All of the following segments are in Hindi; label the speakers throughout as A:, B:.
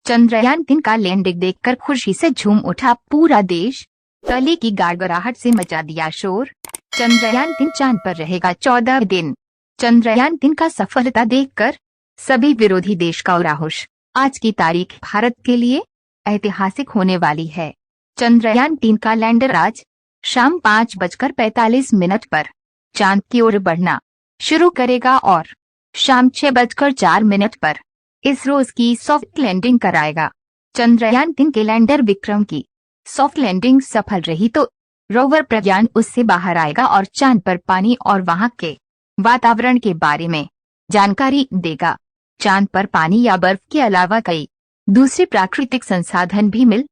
A: चंद्रयान 3 का लैंडिंग देखकर खुशी से झूम उठा पूरा देश। तले की गड़गड़ाहट से मचा दिया शोर। चंद्रयान 3 चांद पर रहेगा 14 दिन। चंद्रयान 3 का सफलता देखकर सभी विरोधी देश का उराहुश। आज की तारीख भारत के लिए ऐतिहासिक होने वाली है। चंद्रयान 3 का लैंडर आज शाम 5:45 पर चांद की ओर बढ़ना शुरू करेगा और शाम 6:04 पर इसरो की सॉफ्ट लैंडिंग कराएगा। चंद्रयान 3 के लैंडर विक्रम की सॉफ्ट लैंडिंग सफल रही तो रोवर प्रज्ञान उससे बाहर आएगा और चांद पर पानी और वहां के वातावरण के बारे में जानकारी देगा। चांद पर पानी या बर्फ के अलावा कई दूसरे प्राकृतिक संसाधन भी मिल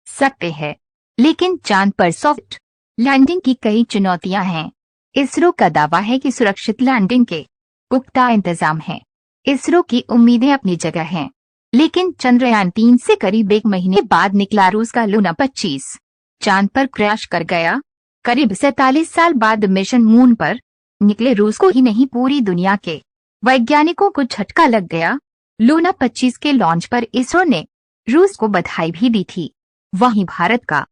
A: सकते हैं, लेकिन चांद पर सॉफ्ट लैंडिंग की कई चुनौतियां हैं। इसरो का दावा है कि सुरक्षित लैंडिंग के पुख्ता इंतजाम हैं। इसरो की उम्मीदें अपनी जगह हैं, लेकिन चंद्रयान 3 से करीब 1 महीने बाद निकला रूस का लूना 25 चांद पर क्रैश कर गया। करीब 47 साल बाद मिशन मून पर निकले रूस को ही नहीं पूरी दुनिया के वैज्ञानिकों को झटका लग गया। लूना 25 के लॉन्च पर इसरो ने रूस को बधाई भी दी थी। वहीं भारत का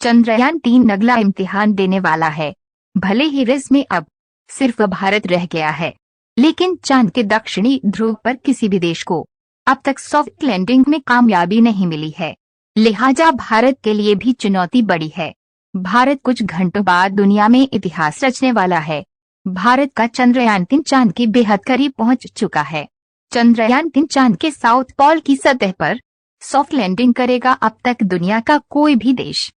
A: चंद्रयान 3 अगला इम्तिहान देने वाला है। भले ही रेस में अब सिर्फ भारत रह गया है, लेकिन चांद के दक्षिणी ध्रुव पर किसी भी देश को अब तक सॉफ्ट लैंडिंग में कामयाबी नहीं मिली है। लिहाजा भारत के लिए भी चुनौती बड़ी है। भारत कुछ घंटों बाद दुनिया में इतिहास रचने वाला है। भारत का चंद्रयान 3 चांद के बेहद करीब पहुंच चुका है। चंद्रयान 3 चांद के साउथ पोल की सतह पर सॉफ्ट लैंडिंग करेगा। अब तक दुनिया का कोई भी देश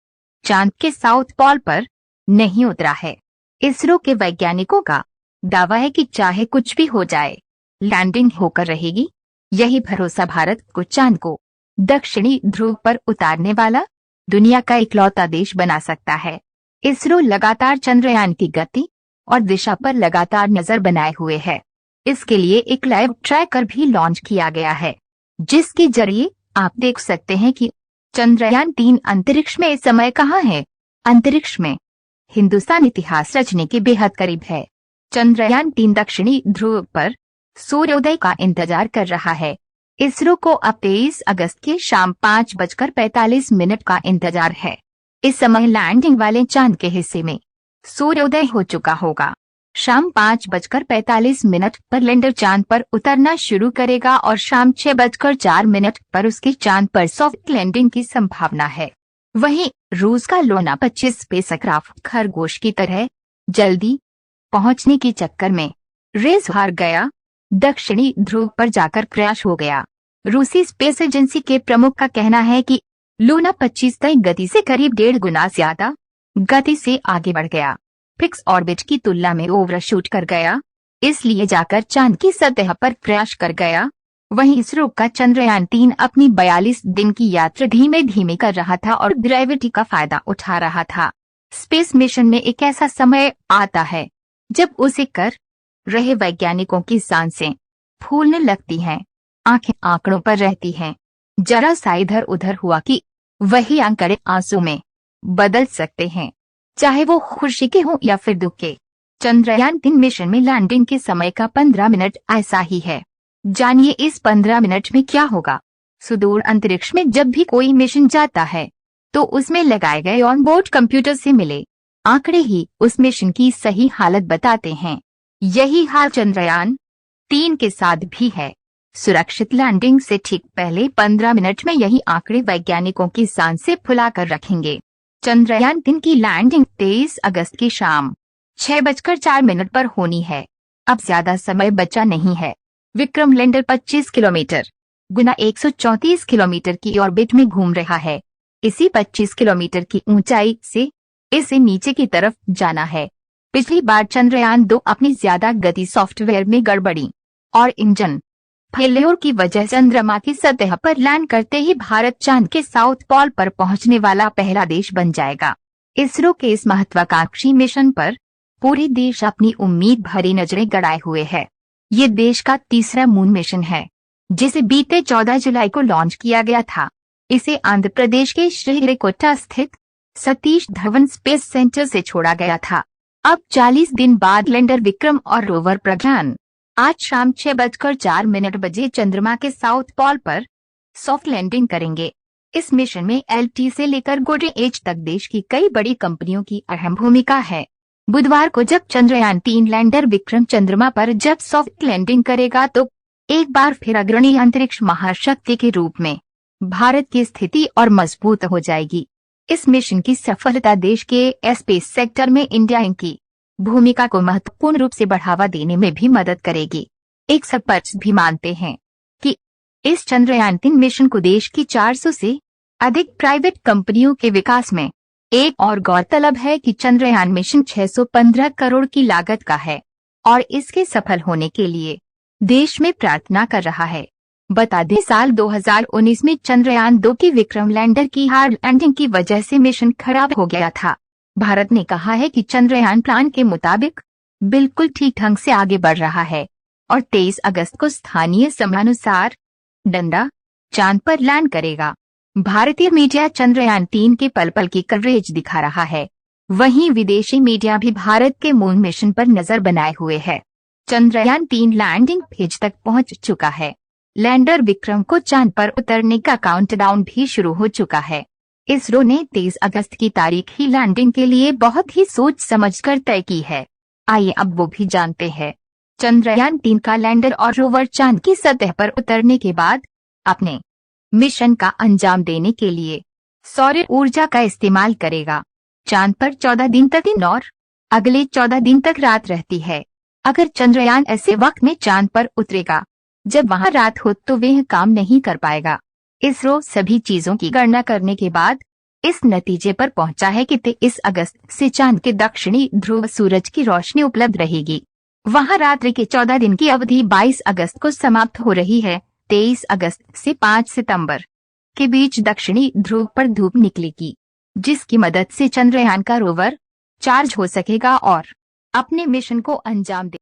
A: चांद के साउथ पोल पर नहीं उतरा है। इसरो के वैज्ञानिकों का दावा है कि चाहे कुछ भी हो जाए, लैंडिंग होकर रहेगी। यही भरोसा भारत को चांद को दक्षिणी ध्रुव पर उतारने वाला दुनिया का इकलौता देश बना सकता है। इसरो लगातार चंद्रयान की गति और दिशा पर लगातार नजर बनाए हुए है। इसके लिए एक लाइव ट्रैकर भी लॉन्च किया गया है, जिसके जरिए आप देख सकते हैं कि चंद्रयान 3 अंतरिक्ष में इस समय कहाँ है। अंतरिक्ष में हिंदुस्तान इतिहास रचने के बेहद करीब है। चंद्रयान 3 दक्षिणी ध्रुव पर सूर्योदय का इंतजार कर रहा है। इसरो को अब 23 अगस्त के शाम 5:45 का इंतजार है। इस समय लैंडिंग वाले चांद के हिस्से में सूर्योदय हो चुका होगा। शाम 5:45 पर लैंडर चांद पर उतरना शुरू करेगा और शाम 6:04 पर उसके चांद पर सॉफ्ट लैंडिंग की संभावना है। वहीं रूस का लूना 25 स्पेसक्राफ्ट खरगोश की तरह जल्दी पहुंचने के चक्कर में रेस हार गया। दक्षिणी ध्रुव पर जाकर क्रैश हो गया। रूसी स्पेस एजेंसी के प्रमुख का कहना है कि लूना 25 तय गति से करीब 1.5 गुना ज्यादा गति से आगे बढ़ गया। फिक्स ऑर्बिट की तुलना में ओवरशूट कर गया, इसलिए जाकर चांद की सतह पर क्रैश कर गया। वहीं इसरो का चंद्रयान 3 अपनी 42 दिन की यात्रा धीमे धीमे कर रहा था और ग्रेविटी का फायदा उठा रहा था। स्पेस मिशन में एक ऐसा समय आता है जब उसे कर रहे वैज्ञानिकों की सांसें फूलने लगती हैं, आंखें आंकड़ों पर रहती हैं। जरा सा इधर उधर हुआ कि वही आंकड़े आंसू में बदल सकते हैं, चाहे वो खुशी के हों या फिर दुख के। चंद्रयान 3 मिशन में लैंडिंग के समय का 15 मिनट ऐसा ही है। जानिए इस 15 मिनट में क्या होगा। सुदूर अंतरिक्ष में जब भी कोई मिशन जाता है तो उसमें लगाए गए ऑनबोर्ड कंप्यूटर से मिले आंकड़े ही उस मिशन की सही हालत बताते हैं। यही हाल चंद्रयान 3 के साथ भी है। सुरक्षित लैंडिंग से ठीक पहले 15 मिनट में यही आंकड़े वैज्ञानिकों की सांसें फुलाकर रखेंगे। चंद्रयान 3 की लैंडिंग 23 अगस्त की शाम 6:04 पर होनी है। अब ज्यादा समय बचा नहीं है। विक्रम लैंडर 25 किलोमीटर गुना 134 किलोमीटर की ऑर्बिट में घूम रहा है। इसी 25 किलोमीटर की ऊंचाई से इसे नीचे की तरफ जाना है। पिछली बार चंद्रयान 2 अपनी ज्यादा गति सॉफ्टवेयर में गड़बड़ी और इंजन फेल्योर की वजह चंद्रमा की सतह पर लैंड करते ही भारत चांद के साउथ पोल पर पहुंचने वाला पहला देश बन जाएगा। इसरो के इस महत्वाकांक्षी मिशन पर पूरे देश अपनी उम्मीद भरी नजरें गड़ाए हुए है। ये देश का तीसरा मून मिशन है, जिसे बीते 14 जुलाई को लॉन्च किया गया था। इसे आंध्र प्रदेश के श्रीहरिकोटा स्थित सतीश धवन स्पेस सेंटर से छोड़ा गया था। अब 40 दिन बाद लैंडर विक्रम और रोवर प्रज्ञान आज शाम 6:04 बजे चंद्रमा के साउथ पोल पर सॉफ्ट लैंडिंग करेंगे। इस मिशन में LT से लेकर गोल्डन एज तक देश की कई बड़ी कंपनियों की अहम भूमिका है। बुधवार को जब चंद्रयान-3 लैंडर विक्रम चंद्रमा पर जब सॉफ्ट लैंडिंग करेगा तो एक बार फिर अग्रणी अंतरिक्ष महाशक्ति के रूप में भारत की स्थिति और मजबूत हो जाएगी। इस मिशन की सफलता देश के स्पेस सेक्टर में इंडिया की भूमिका को महत्वपूर्ण रूप से बढ़ावा देने में भी मदद करेगी। एक एक्सपर्ट्स भी मानते हैं कि इस चंद्रयान-3 मिशन को देश की 400 से अधिक प्राइवेट कंपनियों के विकास में एक और गौरतलब है कि चंद्रयान मिशन 615 करोड़ की लागत का है और इसके सफल होने के लिए देश में प्रार्थना कर रहा है। बता दें, साल 2019 में चंद्रयान-2 की विक्रम लैंडर की हार्ड लैंडिंग की वजह से मिशन खराब हो गया था। भारत ने कहा है कि चंद्रयान प्लान के मुताबिक बिल्कुल ठीक ढंग से आगे बढ़ रहा है और 23 अगस्त को स्थानीय समयानुसार डंडा चांद पर लैंड करेगा। भारतीय मीडिया चंद्रयान-3 के पल पल की कवरेज दिखा रहा है। वहीं विदेशी मीडिया भी भारत के मून मिशन पर नजर बनाए हुए है। चंद्रयान-3 लैंडिंग फेज तक पहुंच चुका है। लैंडर विक्रम को चांद पर उतरने का काउंटडाउन भी शुरू हो चुका है। इसरो ने 23 अगस्त की तारीख ही लैंडिंग के लिए बहुत ही सोच समझकर तय की है। आइए अब वो भी जानते हैं। चंद्रयान-3 का लैंडर और रोवर चांद की सतह पर उतरने के बाद अपने मिशन का अंजाम देने के लिए सौर ऊर्जा का इस्तेमाल करेगा। चांद पर 14 दिन तक दिन और अगले 14 दिन तक रात रहती है। अगर चंद्रयान ऐसे वक्त में चांद पर उतरेगा जब वहां रात हो तो वह काम नहीं कर पाएगा। इसरो सभी चीजों की गणना करने के बाद इस नतीजे पर पहुंचा है कि 23 अगस्त से चांद के दक्षिणी ध्रुव सूरज की रोशनी उपलब्ध रहेगी। वहां रात्रि के 14 दिन की अवधि 22 अगस्त को समाप्त हो रही है। 23 अगस्त से 5 सितंबर के बीच दक्षिणी ध्रुव पर धूप निकलेगी, जिसकी मदद से चंद्रयान का रोवर चार्ज हो सकेगा और अपने मिशन को अंजाम दे